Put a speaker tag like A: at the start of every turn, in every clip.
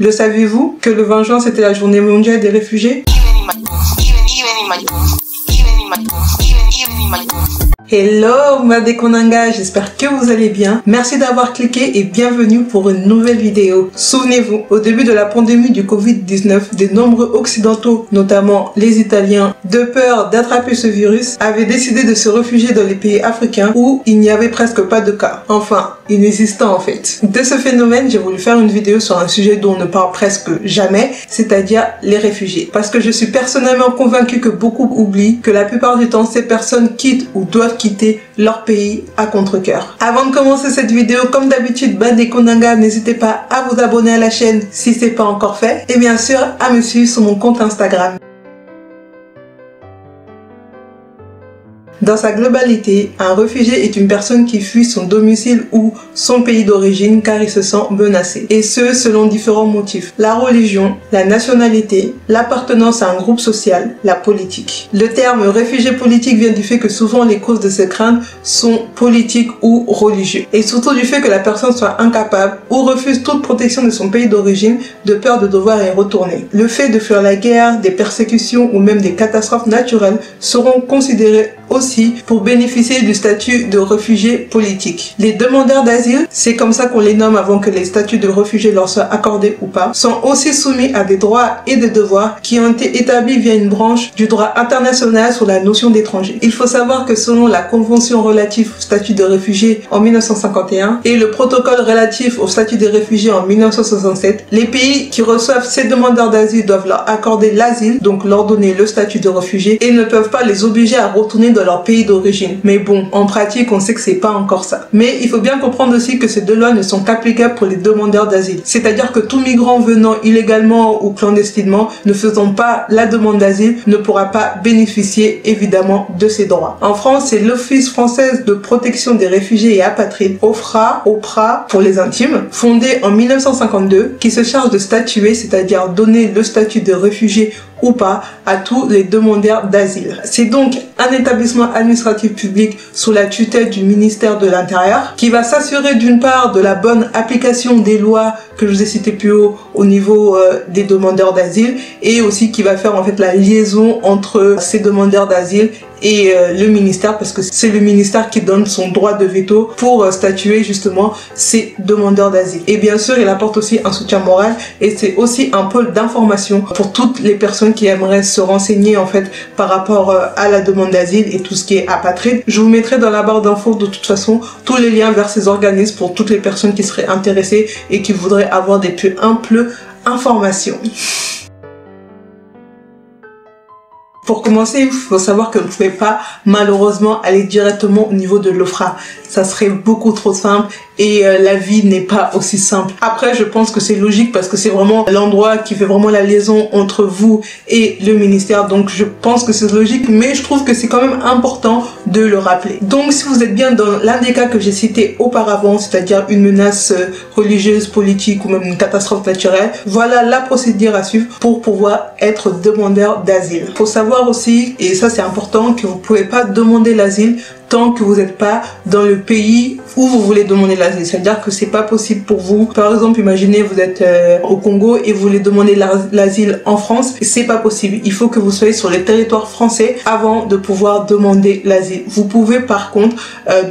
A: Le saviez-vous que le 20 juin c'était la journée mondiale des réfugiés? Hello Madekonanga, j'espère que vous allez bien. Merci d'avoir cliqué et bienvenue pour une nouvelle vidéo. Souvenez-vous, au début de la pandémie du Covid-19, de nombreux occidentaux, notamment les Italiens, de peur d'attraper ce virus, avaient décidé de se réfugier dans les pays africains où il n'y avait presque pas de cas. Enfin, inexistant en fait. De ce phénomène, j'ai voulu faire une vidéo sur un sujet dont on ne parle presque jamais, c'est-à-dire les réfugiés. Parce que je suis personnellement convaincue que beaucoup oublient que la plupart du temps, ces personnes quittent ou doivent quitter leur pays à contre-cœur. Avant de commencer cette vidéo, comme d'habitude, Madekonanga, n'hésitez pas à vous abonner à la chaîne si ce n'est pas encore fait et bien sûr à me suivre sur mon compte Instagram. Dans sa globalité, un réfugié est une personne qui fuit son domicile ou son pays d'origine car il se sent menacé. Et ce, selon différents motifs. La religion, la nationalité, l'appartenance à un groupe social, la politique. Le terme réfugié politique vient du fait que souvent les causes de ces craintes sont politiques ou religieuses. Et surtout du fait que la personne soit incapable ou refuse toute protection de son pays d'origine de peur de devoir y retourner. Le fait de fuir la guerre, des persécutions ou même des catastrophes naturelles seront considérés aussi pour bénéficier du statut de réfugié politique. Les demandeurs d'asile, c'est comme ça qu'on les nomme avant que les statuts de réfugiés leur soient accordés ou pas, sont aussi soumis à des droits et des devoirs qui ont été établis via une branche du droit international sur la notion d'étranger. Il faut savoir que selon la Convention relative au statut de réfugié en 1951 et le protocole relatif au statut des réfugiés en 1967, les pays qui reçoivent ces demandeurs d'asile doivent leur accorder l'asile, donc leur donner le statut de réfugié, et ne peuvent pas les obliger à retourner dans leur pays d'origine. Mais bon, en pratique, on sait que c'est pas encore ça. Mais il faut bien comprendre aussi que ces deux lois ne sont qu'applicables pour les demandeurs d'asile. C'est-à-dire que tout migrant venant illégalement ou clandestinement, ne faisant pas la demande d'asile, ne pourra pas bénéficier évidemment de ces droits. En France, c'est l'Office français de protection des réfugiés et apatrides, OPRA pour les intimes, fondé en 1952, qui se charge de statuer, c'est-à-dire donner le statut de réfugié ou pas à tous les demandeurs d'asile. C'est donc un établissement administratif public sous la tutelle du ministère de l'Intérieur qui va s'assurer d'une part de la bonne application des lois que je vous ai citées plus haut au niveau des demandeurs d'asile et aussi qui va faire en fait la liaison entre ces demandeurs d'asile et le ministère, parce que c'est le ministère qui donne son droit de veto pour statuer justement ces demandeurs d'asile. Et bien sûr, il apporte aussi un soutien moral et c'est aussi un pôle d'information pour toutes les personnes qui aimeraient se renseigner en fait par rapport à la demande d'asile et tout ce qui est apatride. Je vous mettrai dans la barre d'infos de toute façon tous les liens vers ces organismes pour toutes les personnes qui seraient intéressées et qui voudraient avoir des plus amples informations. Pour commencer, il faut savoir que vous ne pouvez pas malheureusement aller directement au niveau de l'OFPRA. Ça serait beaucoup trop simple et la vie n'est pas aussi simple. Après, je pense que c'est logique parce que c'est vraiment l'endroit qui fait vraiment la liaison entre vous et le ministère. Donc, je pense que c'est logique, mais je trouve que c'est quand même important de le rappeler. Donc, si vous êtes bien dans l'un des cas que j'ai cité auparavant, c'est-à-dire une menace religieuse, politique ou même une catastrophe naturelle, voilà la procédure à suivre pour pouvoir être demandeur d'asile. Il faut savoir aussi, et ça c'est important, que vous ne pouvez pas demander l'asile tant que vous n'êtes pas dans le pays où vous voulez demander l'asile. C'est-à-dire que c'est pas possible pour vous. Par exemple, imaginez vous êtes au Congo et vous voulez demander l'asile en France. C'est pas possible. Il faut que vous soyez sur le territoire français avant de pouvoir demander l'asile. Vous pouvez par contre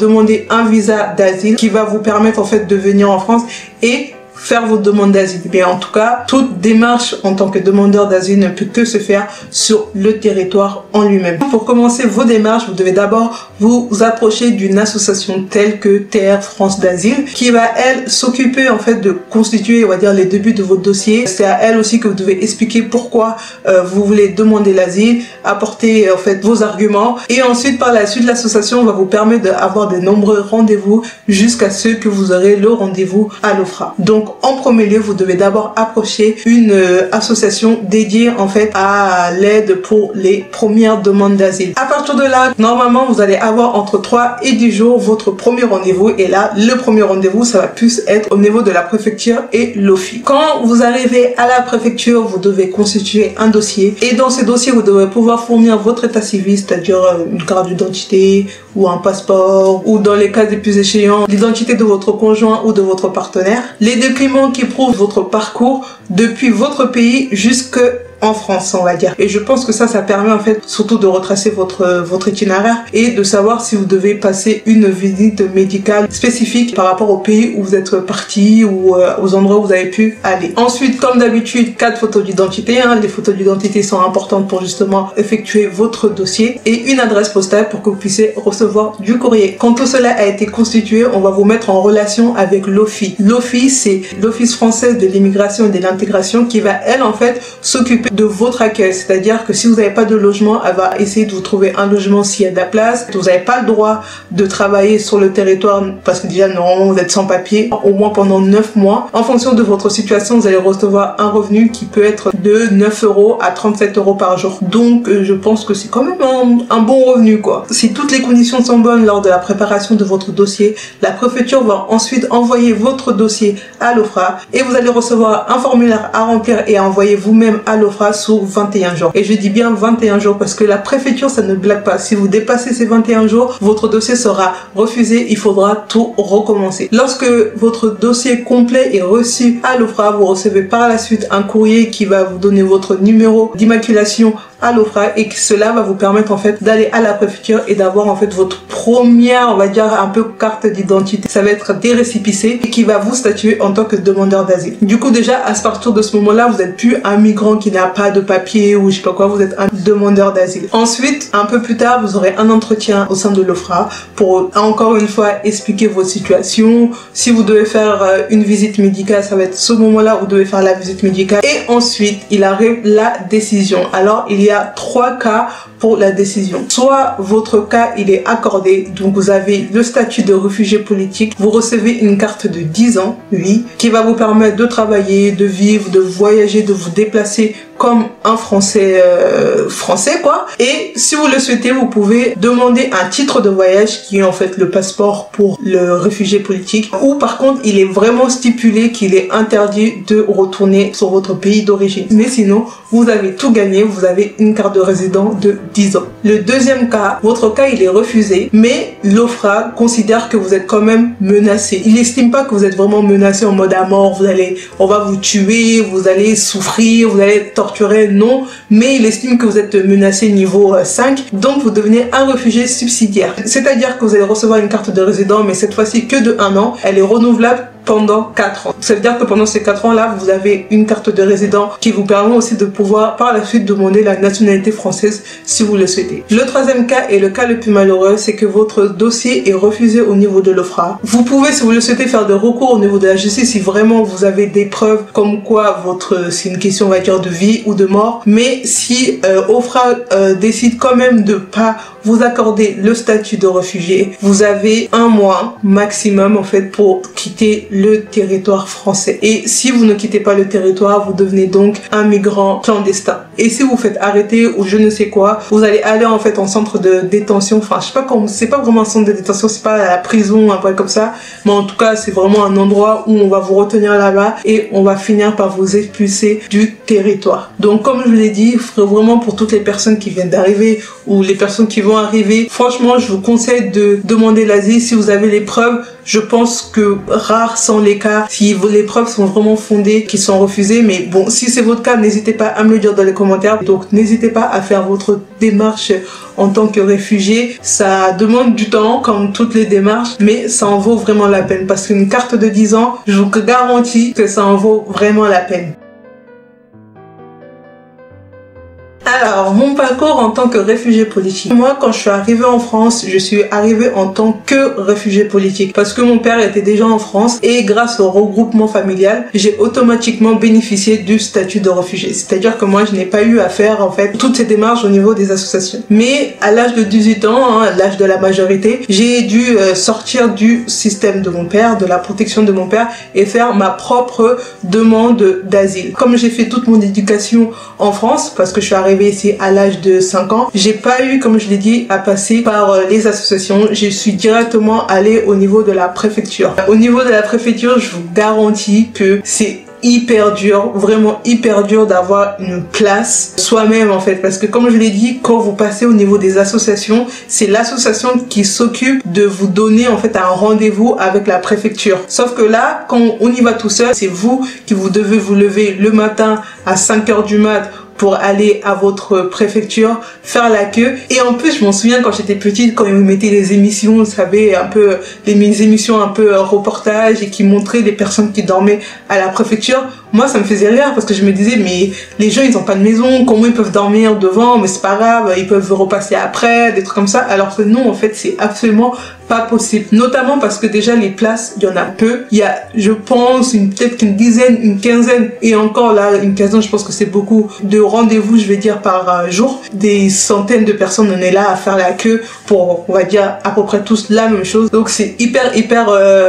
A: demander un visa d'asile qui va vous permettre en fait de venir en France et faire vos demandes d'asile. Mais en tout cas, toute démarche en tant que demandeur d'asile ne peut que se faire sur le territoire en lui-même. Pour commencer vos démarches, vous devez d'abord vous approcher d'une association telle que Terre France d'Asile qui va, elle, s'occuper en fait de constituer, on va dire, les débuts de votre dossier. C'est à elle aussi que vous devez expliquer pourquoi vous voulez demander l'asile, apporter en fait vos arguments et ensuite par la suite l'association va vous permettre d'avoir de nombreux rendez-vous jusqu'à ce que vous aurez le rendez-vous à l'OFPRA. Donc en premier lieu, vous devez d'abord approcher une association dédiée en fait à l'aide pour les premières demandes d'asile. À partir de là, normalement, vous allez avoir entre 3 et 10 jours votre premier rendez-vous et là, le premier rendez-vous, ça va plus être au niveau de la préfecture et l'OFII. Quand vous arrivez à la préfecture, vous devez constituer un dossier et dans ce dossier, vous devez pouvoir fournir votre état civil, c'est-à-dire une carte d'identité ou un passeport ou dans les cas les plus échéants, l'identité de votre conjoint ou de votre partenaire, les documents documents qui prouvent votre parcours depuis votre pays jusque en France, on va dire. Et je pense que ça permet en fait surtout de retracer votre itinéraire et de savoir si vous devez passer une visite médicale spécifique par rapport au pays où vous êtes parti ou aux endroits où vous avez pu aller. Ensuite, comme d'habitude, 4 photos d'identité. Les photos d'identité sont importantes pour justement effectuer votre dossier et une adresse postale pour que vous puissiez recevoir du courrier. Quand tout cela a été constitué, on va vous mettre en relation avec l'OFII. L'OFII, c'est l'Office français de l'immigration et de l'intégration qui va, elle, en fait, s'occuper de votre accueil, c'est-à-dire que si vous n'avez pas de logement, elle va essayer de vous trouver un logement s'il y a de la place. Vous n'avez pas le droit de travailler sur le territoire parce que déjà normalement vous êtes sans papier, au moins pendant 9 mois. En fonction de votre situation, vous allez recevoir un revenu qui peut être de 9 € à 37 € par jour. Donc je pense que c'est quand même un bon revenu quoi. Si toutes les conditions sont bonnes lors de la préparation de votre dossier, la préfecture va ensuite envoyer votre dossier à l'OFPRA et vous allez recevoir un formulaire à remplir et à envoyer vous-même à l'OFPRA sous 21 jours. Et je dis bien 21 jours parce que la préfecture, ça ne blague pas. Si vous dépassez ces 21 jours, votre dossier sera refusé. Il faudra tout recommencer. Lorsque votre dossier complet est reçu à l'OFPRA, vous recevez par la suite un courrier qui va vous donner votre numéro d'immatriculation à l'OFPRA et que cela va vous permettre en fait d'aller à la préfecture et d'avoir en fait votre première, on va dire un peu carte d'identité. Ça va être des récépissés et qui va vous statuer en tant que demandeur d'asile. Du coup déjà à partir de ce moment-là, vous n'êtes plus un migrant qui n'a pas de papier ou je sais pas quoi, vous êtes un demandeur d'asile. Ensuite, un peu plus tard, vous aurez un entretien au sein de l'OFPRA pour encore une fois expliquer votre situation. Si vous devez faire une visite médicale, ça va être ce moment-là où vous devez faire la visite médicale. Et ensuite, il arrive la décision. Alors, il y a 3 cas pour la décision. Soit votre cas, il est accordé, donc vous avez le statut de réfugié politique, vous recevez une carte de 10 ans, oui, qui va vous permettre de travailler, de vivre, de voyager, de vous déplacer comme un Français quoi. Et si vous le souhaitez, vous pouvez demander un titre de voyage qui est en fait le passeport pour le réfugié politique. Ou par contre, il est vraiment stipulé qu'il est interdit de retourner sur votre pays d'origine. Mais sinon, vous avez tout gagné, vous avez une carte de résident de 10 ans. Le deuxième cas, votre cas il est refusé, mais l'OFPRA considère que vous êtes quand même menacé. Il n'estime pas que vous êtes vraiment menacé en mode à mort, on va vous tuer, vous allez souffrir, vous allez être torturé, non, mais il estime que vous êtes menacé niveau 5, donc vous devenez un réfugié subsidiaire. C'est-à-dire que vous allez recevoir une carte de résident, mais cette fois-ci que de 1 an, elle est renouvelable pendant 4 ans. Ça veut dire que pendant ces 4 ans-là, vous avez une carte de résident qui vous permet aussi de pouvoir par la suite demander la nationalité française si vous le souhaitez. Le troisième cas et le cas le plus malheureux, c'est que votre dossier est refusé au niveau de l'OFPRA. Vous pouvez, si vous le souhaitez, faire des recours au niveau de la justice si vraiment vous avez des preuves comme quoi c'est une question, on va dire, de vie ou de mort. Mais si OFPRA décide quand même de pas vous accorder le statut de réfugié, vous avez 1 mois maximum en fait pour quitter le territoire français. Et si vous ne quittez pas le territoire, vous devenez donc un migrant clandestin. Et si vous faites arrêter ou je ne sais quoi, vous allez aller en fait en centre de détention. Enfin, je sais pas comment, c'est pas vraiment un centre de détention, c'est pas la prison, un peu comme ça. Mais en tout cas, c'est vraiment un endroit où on va vous retenir là-bas et on va finir par vous expulser du territoire. Donc, comme je vous l'ai dit, vraiment pour toutes les personnes qui viennent d'arriver ou les personnes qui vont arriver, franchement, je vous conseille de demander l'asile si vous avez les preuves. Je pense que rares sont les cas, si les preuves sont vraiment fondées, qui sont refusées. Mais bon, si c'est votre cas, n'hésitez pas à me le dire dans les commentaires. Donc, n'hésitez pas à faire votre démarche en tant que réfugié. Ça demande du temps, comme toutes les démarches, mais ça en vaut vraiment la peine. Parce qu'une carte de 10 ans, je vous garantis que ça en vaut vraiment la peine. Alors, mon parcours en tant que réfugié politique. Moi, quand je suis arrivée en France, je suis arrivée en tant que réfugié politique parce que mon père était déjà en France et grâce au regroupement familial, j'ai automatiquement bénéficié du statut de réfugié. C'est-à-dire que moi, je n'ai pas eu à faire en fait toutes ces démarches au niveau des associations. Mais à l'âge de 18 ans, l'âge de la majorité, j'ai dû sortir du système de mon père, de la protection de mon père et faire ma propre demande d'asile. Comme j'ai fait toute mon éducation en France, parce que je suis arrivée ici à l'âge de 5 ans, j'ai pas eu, comme je l'ai dit, à passer par les associations. Je suis directement allée au niveau de la préfecture. Au niveau de la préfecture, je vous garantis que c'est vraiment hyper dur d'avoir une place soi-même en fait, parce que comme je l'ai dit, quand vous passez au niveau des associations, c'est l'association qui s'occupe de vous donner en fait un rendez-vous avec la préfecture. Sauf que là, quand on y va tout seul, c'est vous qui vous devez vous lever le matin à 5h du mat pour aller à votre préfecture, faire la queue. Et en plus, je m'en souviens quand j'étais petite, quand ils mettaient les émissions, vous savez, un peu, les émissions un peu reportage et qui montraient des personnes qui dormaient à la préfecture. Moi, ça me faisait rire parce que je me disais, mais les gens, ils ont pas de maison, comment ils peuvent dormir devant? Mais c'est pas grave, ils peuvent repasser après, des trucs comme ça. Alors que non, en fait, c'est absolument pas possible. Notamment parce que déjà, les places, il y en a peu. Il y a, je pense, peut-être qu'une dizaine, une quinzaine, et encore là, une quinzaine, je pense que c'est beaucoup de rendez-vous, je vais dire, par jour. Des centaines de personnes, on est là à faire la queue pour, on va dire, à peu près tous la même chose. Donc, c'est hyper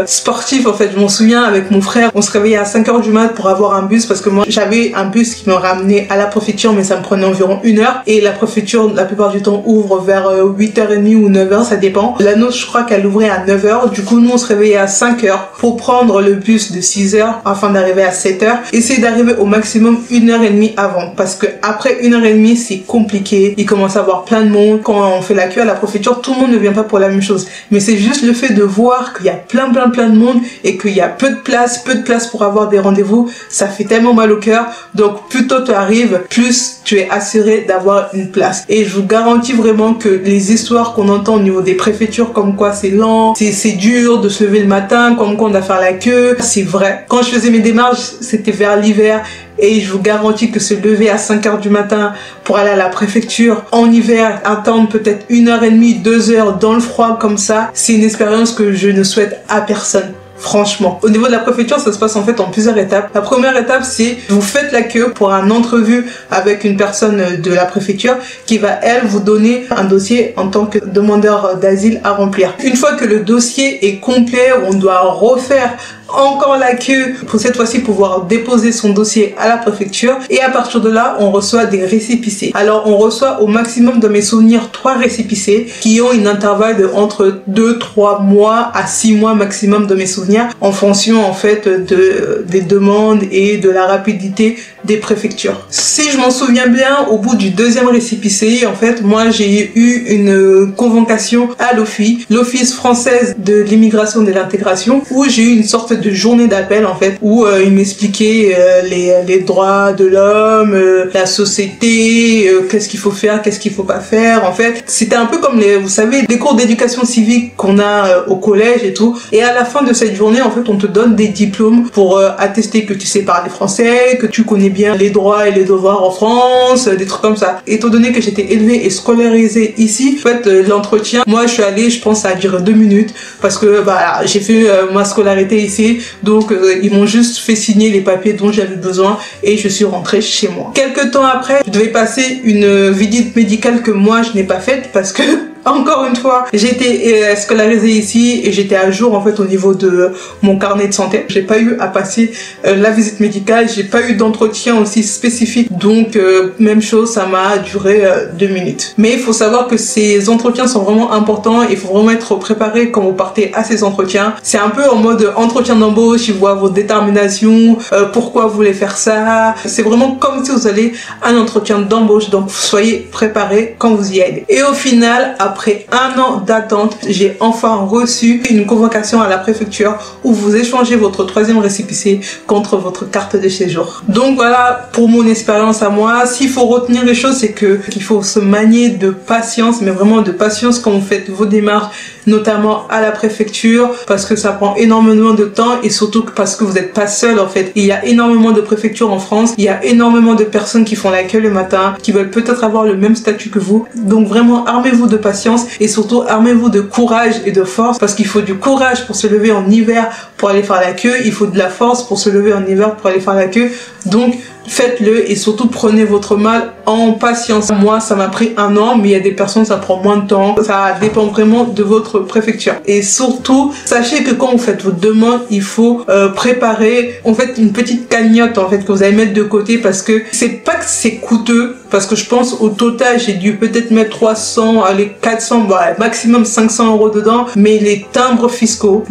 A: sportif, en fait. Je m'en souviens, avec mon frère, on se réveillait à 5h du mat pour avoir un bus, parce que moi j'avais un bus qui me ramenait à la préfecture, mais ça me prenait environ 1 heure, et la préfecture la plupart du temps ouvre vers 8h30 ou 9h, ça dépend. La nôtre, je crois qu'elle ouvrait à 9h, du coup nous on se réveillait à 5h pour prendre le bus de 6h afin d'arriver à 7h. Essayez d'arriver au maximum 1h30 avant, parce que après 1h30 c'est compliqué, il commence à avoir plein de monde. Quand on fait la queue à la préfecture, tout le monde ne vient pas pour la même chose, mais c'est juste le fait de voir qu'il y a plein de monde et qu'il y a peu de place pour avoir des rendez-vous. Ça fait tellement mal au cœur. Donc plus tôt tu arrives, plus tu es assuré d'avoir une place. Et je vous garantis vraiment que les histoires qu'on entend au niveau des préfectures, comme quoi c'est lent, c'est dur de se lever le matin, comme quoi on doit faire la queue, c'est vrai. Quand je faisais mes démarches, c'était vers l'hiver, et je vous garantis que se lever à 5h du matin pour aller à la préfecture en hiver, attendre peut-être 1h30, 2h dans le froid comme ça, c'est une expérience que je ne souhaite à personne. Franchement. Au niveau de la préfecture, ça se passe en fait en plusieurs étapes. La première étape, c'est vous faites la queue pour un entrevue avec une personne de la préfecture qui va, elle, vous donner un dossier en tant que demandeur d'asile à remplir. Une fois que le dossier est complet, on doit refaire encore la queue pour cette fois-ci pouvoir déposer son dossier à la préfecture, et à partir de là on reçoit des récépissés. Alors on reçoit au maximum de mes souvenirs 3 récépissés qui ont une intervalle de entre 2-3 mois à 6 mois maximum de mes souvenirs, en fonction en fait des demandes et de la rapidité des préfectures. Si je m'en souviens bien, au bout du 2e récépissé, en fait moi j'ai eu une convocation à l'Office française de l'immigration et de l'intégration, où j'ai eu une sorte de journée d'appel en fait, où il m'expliquait les droits de l'homme, la société, qu'est-ce qu'il faut faire, qu'est-ce qu'il faut pas faire. En fait, c'était un peu comme vous savez, les cours d'éducation civique qu'on a au collège et tout. Et à la fin de cette journée, en fait, on te donne des diplômes pour attester que tu sais parler français, que tu connais bien les droits et les devoirs en France, des trucs comme ça. Étant donné que j'étais élevée et scolarisée ici, en fait, l'entretien, moi je suis allée, je pense, ça a duré 2 minutes, parce que bah j'ai fait ma scolarité ici. Donc ils m'ont juste fait signer les papiers dont j'avais besoin et je suis rentrée chez moi. Quelques temps après, je devais passer une visite médicale que moi je n'ai pas faite, parce que encore une fois, j'étais scolarisée ici et j'étais à jour en fait au niveau de mon carnet de santé. J'ai pas eu à passer la visite médicale, j'ai pas eu d'entretien aussi spécifique. Donc même chose, ça m'a duré 2 minutes. Mais il faut savoir que ces entretiens sont vraiment importants, il faut vraiment être préparé quand vous partez à ces entretiens. C'est un peu en mode entretien d'embauche, ils voient votre détermination, pourquoi vous voulez faire ça. C'est vraiment comme si vous allez à un entretien d'embauche, donc soyez préparés quand vous y allez. Et au final, après 1 an d'attente, j'ai enfin reçu une convocation à la préfecture où vous échangez votre 3e récépissé contre votre carte de séjour. Donc voilà pour mon expérience à moi. S'il faut retenir les choses, c'est qu'il faut se manier de patience, mais vraiment de patience quand vous faites vos démarches, notamment à la préfecture, parce que ça prend énormément de temps, et surtout parce que vous n'êtes pas seul en fait. Il y a énormément de préfectures en France, il y a énormément de personnes qui font la queue le matin, qui veulent peut-être avoir le même statut que vous. Donc vraiment, armez-vous de patience et surtout armez-vous de courage et de force, parce qu'il faut du courage pour se lever en hiver pour aller faire la queue, il faut de la force pour se lever en hiver pour aller faire la queue. Donc faites-le et surtout prenez votre mal en patience. Moi, ça m'a pris 1 an, mais il y a des personnes, ça prend moins de temps. Ça dépend vraiment de votre préfecture. Et surtout, sachez que quand vous faites votre demande, il faut préparer en fait une petite cagnotte en fait que vous allez mettre de côté, parce que c'est pas que c'est coûteux, parce que je pense au total j'ai dû peut-être mettre 300, allez 400, bah, maximum 500 € dedans. Mais les timbres fiscaux,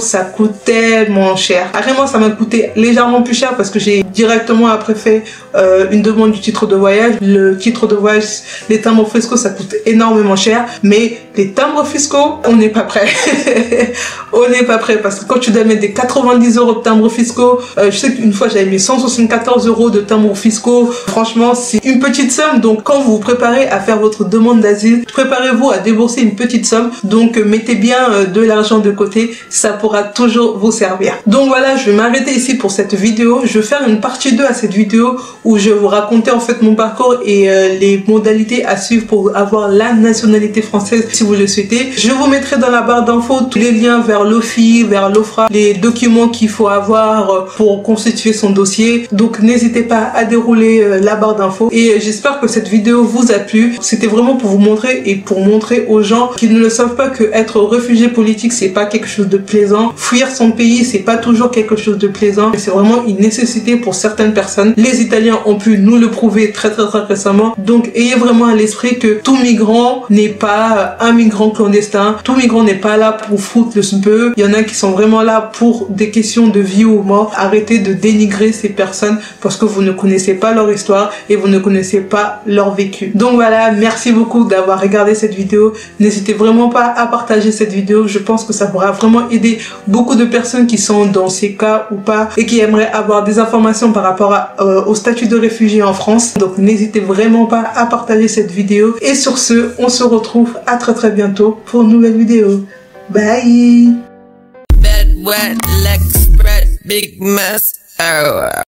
A: ça coûte tellement cher. Vraiment, ça m'a coûté légèrement plus cher parce que j'ai directement après fait une demande du titre de voyage. Le titre de voyage, les timbres fiscaux, ça coûte énormément cher. Mais les timbres fiscaux, on n'est pas prêt. On n'est pas prêt parce que quand tu dois mettre des 90 € de timbres fiscaux, je sais qu'une fois j'avais mis 174 € de timbres fiscaux. Franchement, c'est une petite somme. Donc quand vous vous préparez à faire votre demande d'asile, préparez-vous à débourser une petite somme. Donc mettez bien de l'argent de côté, ça pourra toujours vous servir. Donc voilà, je vais m'arrêter ici pour cette vidéo. Je vais faire une partie 2 à cette vidéo où je vais vous raconter en fait mon parcours et les modalités à suivre pour avoir la nationalité française si vous le souhaitez. Je vous mettrai dans la barre d'infos tous les liens vers l'OFII, vers l'OFRA, les documents qu'il faut avoir pour constituer son dossier. Donc n'hésitez pas à dérouler la barre d'infos et j'espère que cette vidéo vous a plu. C'était vraiment pour vous montrer et pour montrer aux gens qui ne le savent pas que être réfugié politique c'est pas quelque chose de plaisant. Fuir son pays c'est pas toujours quelque chose de plaisant. C'est vraiment une nécessité pour certaines personnes. Les Italiens ont pu nous le prouver très récemment. Donc ayez vraiment à l'esprit que tout migrant n'est pas un migrant clandestin. Tout migrant n'est pas là pour foutre le smeu. Il y en a qui sont vraiment là pour des questions de vie ou mort. Arrêtez de dénigrer ces personnes parce que vous ne connaissez pas leur histoire et vous ne connaissez pas leur vécu. Donc voilà, merci beaucoup d'avoir regardé cette vidéo. N'hésitez vraiment pas à partager cette vidéo. Je pense que ça pourra vraiment aider beaucoup de personnes qui sont dans ces cas ou pas et qui aimeraient avoir des informations par rapport au statut de réfugié en France. Donc n'hésitez vraiment pas à partager cette vidéo. Et sur ce, on se retrouve à très bientôt pour une nouvelle vidéo. Bye.